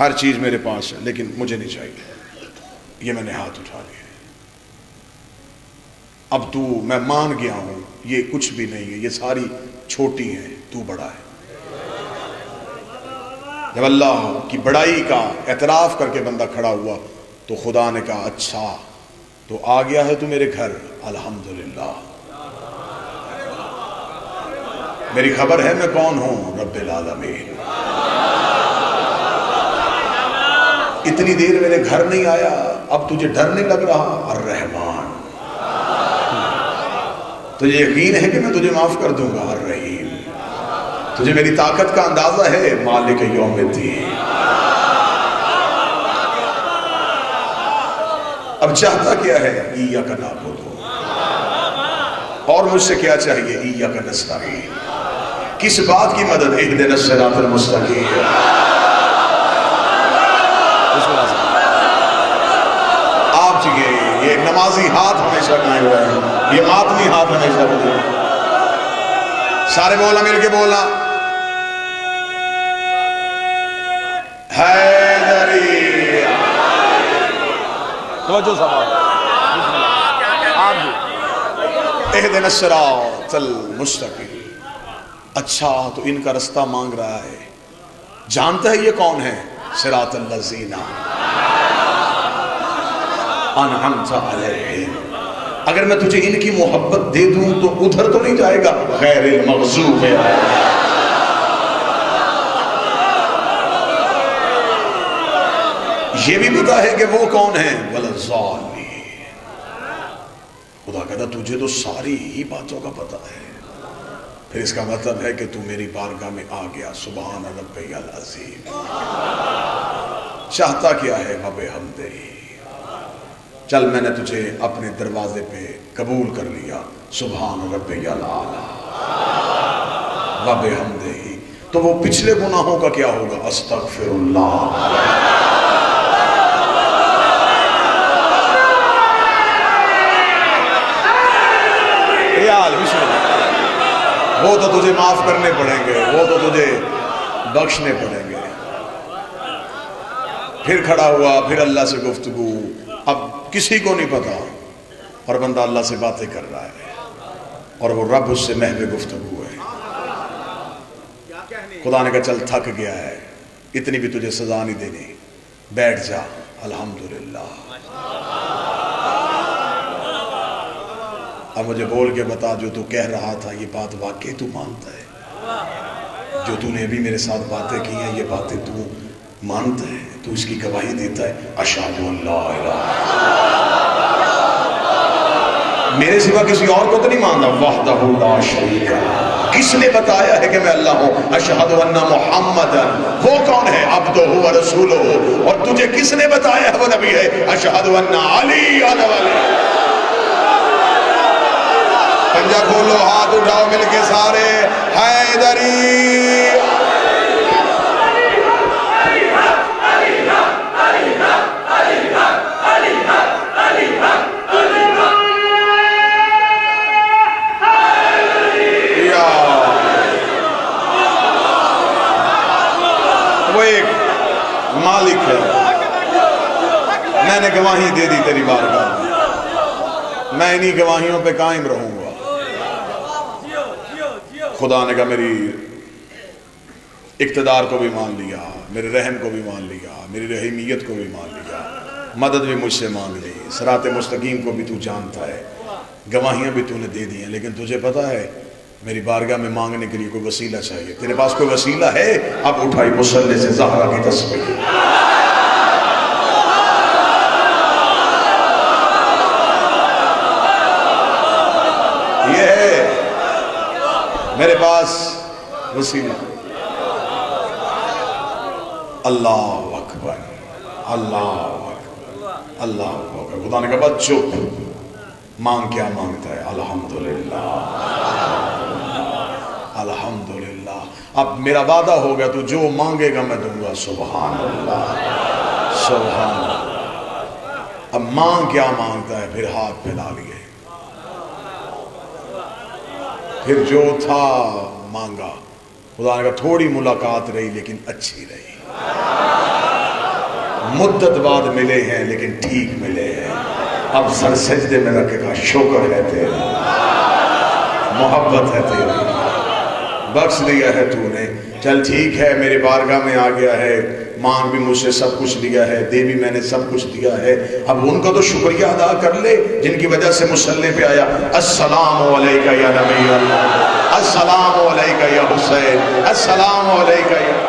ہر چیز میرے پاس ہے لیکن مجھے نہیں چاہیے، یہ میں نے ہاتھ اٹھا لیا، اب تو میں مان گیا ہوں یہ کچھ بھی نہیں ہے، یہ ساری چھوٹی ہیں، تو بڑا ہے۔ جب اللہ کی بڑائی کا اعتراف کر کے بندہ کھڑا ہوا تو خدا نے کہا اچھا تو آ گیا ہے تو میرے گھر، الحمدللہ میری خبر ہے میں کون ہوں، رب العالمین۔ اتنی دیر میرے گھر نہیں آیا، اب تجھے ڈر نہیں لگ رہا، الرحمن، تجھے یقین ہے کہ میں تجھے معاف کر دوں گا، الرحیم، تجھے میری طاقت کا اندازہ ہے، مالک یوم الدین۔ اب چاہتا کیا ہے، ایاک نعبد، اور مجھ سے کیا چاہیے، ایاک نستعین، کس بات کی مدد، اہدنا الصراط المستقیم۔ آپ چکے یہ نمازی ہاتھ ہمیشہ کھائے ہوئے ہیں، یہ ماتمی ہاتھ ہمیشہ کھائے ہوئے ہیں، سارے بولا مل کے بولا، حیدری، توجہ سوال اہدنا الصراط المستقیم۔ اچھا تو ان کا رستہ مانگ رہا ہے، جانتا ہے یہ کون ہے، صراط الذین انعمت علیہم۔ اگر میں تجھے ان کی محبت دے دوں تو ادھر تو نہیں جائے گا، غیر المغضوب علیہم۔ یہ بھی پتا ہے کہ وہ کون ہیں، ولا الضالین۔ خدا کہتا تجھے تو ساری ہی باتوں کا پتا ہے، پھر اس کا مطلب ہے کہ تو میری بارگاہ میں آ گیا، سبحان ربی العظیم۔ چاہتا کیا ہے، وبحمدہ، چل میں نے تجھے اپنے دروازے پہ قبول کر لیا، سبحان ربی الاعلی وبحمدہ۔ تو وہ پچھلے گناہوں کا کیا ہوگا، استغفر اللہ۔ وہ تو تجھے معاف کرنے پڑیں گے، وہ تو تجھے بخشنے پڑیں گے۔ پھر کھڑا ہوا، پھر اللہ سے گفتگو، اب کسی کو نہیں پتا، اور بندہ اللہ سے باتیں کر رہا ہے اور وہ رب اس سے محو گفتگو ہے۔ خدا نے کہا چل تھک گیا ہے، اتنی بھی تجھے سزا نہیں دینی، بیٹھ جا، الحمدللہ۔ اب مجھے بول کے بتا، جو تو کہہ رہا تھا یہ بات واقعی تو مانتا ہے؟ جو تو نے ابھی میرے ساتھ باتیں کی ہیں یہ باتیں تو مانتا ہے؟ تو اس کی گواہی دیتا ہے، اشہد ان لا الہ، میرے سوا کسی اور کو تو نہیں مانتا، وحدہ لا شریک لہ، کس نے بتایا ہے کہ میں اللہ ہوں، اشہد ان محمدا، وہ کون ہے، عبدہ و رسولہ، اور تجھے کس نے بتایا ہے وہ نبی ہے، اشہد ان علی ولی۔ پنجہ کھولو، ہاتھ اٹھاؤ مل کے سارے، حیدری۔ وہ ایک مالک ہے، میں نے گواہی دے دی تیری بارگاہ میں، میں انہی گواہیوں پہ قائم رہوں گا۔ خدا نے کہا میری اقتدار کو بھی مان لیا، میرے رحم کو بھی مان لیا، میری رحیمیت کو بھی مان لیا، مدد بھی مجھ سے مانگ لی، صراط مستقیم کو بھی تو جانتا ہے، گواہیاں بھی تو نے دے دی ہیں، لیکن تجھے پتا ہے میری بارگاہ میں مانگنے کے لیے کوئی وسیلہ چاہیے، تیرے پاس کوئی وسیلہ ہے؟ اب اٹھائی مصلی سے زہرا کی تسبیح، یہ ہے میرے پاس وسیلہ۔ اللہ اکبر، اللہ اکبر، اللہ اکبر۔ خدا نے کہا بس چپ، مانگ کیا مانگتا ہے، الحمدللہ الحمدللہ۔ اب میرا وعدہ ہو گیا، تو جو مانگے گا میں دوں گا، سبحان اللہ سبحان اللہ۔ اب مانگ کیا مانگتا ہے، پھر ہاتھ پھیلا لیے، پھر جو تھا مانگا۔ خدا نے کہا تھوڑی ملاقات رہی لیکن اچھی رہی، مدت بعد ملے ہیں لیکن ٹھیک ملے ہیں. اب سر سجدے میں رکھے گا شکر ہے تیرا، محبت ہے تیری، بخش دیا ہے تو نے. چل ٹھیک ہے، میرے بارگاہ میں آ گیا ہے، مانگ بھی مجھ سے سب کچھ لیا ہے، دے بھی میں نے سب کچھ دیا ہے. اب ان کا تو شکریہ ادا کر لے جن کی وجہ سے مصلی پہ آیا. السلام علیکہ یا نبی اللہ، السلام علیکہ یا حسین، السلام علیکہ یا